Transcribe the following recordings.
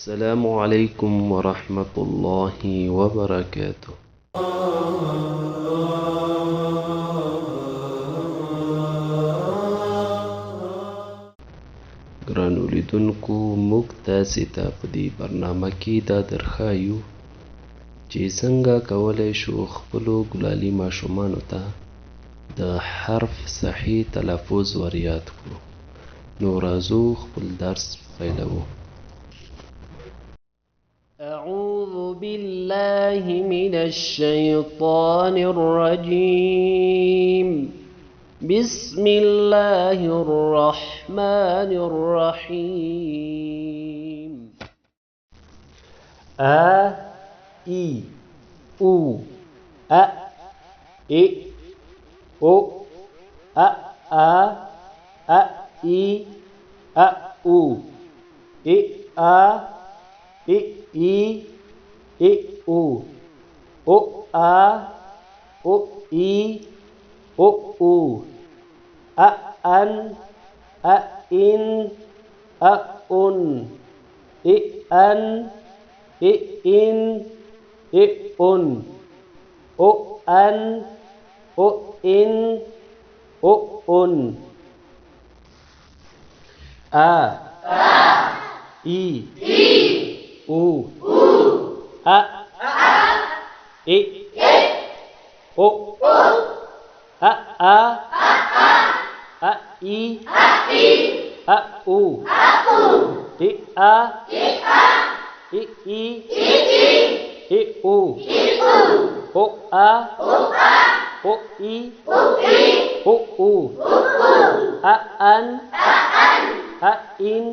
السلام عليكم ورحمة الله وبركاته. ګرانو لیدونکو، موږ تاسې ته په دې برنامه کې دا درښایو چې څنګه کولی شو خپلو ګلالي ماشومانو ته د حرف صحیح تلفظ ور یاد کړو. نو راځو خپل درس پیلوو. أعوذ بالله من الشيطان الرجيم. بسم الله الرحمن الرحيم. أ إي أو أ إ أو أ أ إي أ أو إ أ إ إي إ أو أو أ أو إي أو أو أ أن أ إن أ أن إ أن إ إن إ أن أو أن أو إن أو أن أ إي أو أ إ أو أ أ أ إي أ أو إ أ إ إي إ أو أو أ أو إي أو أو أ أن أ إن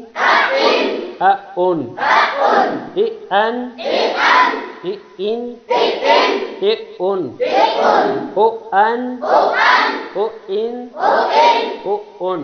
أ أن إ أن إ إن إ أن أو أن أو إن أو أن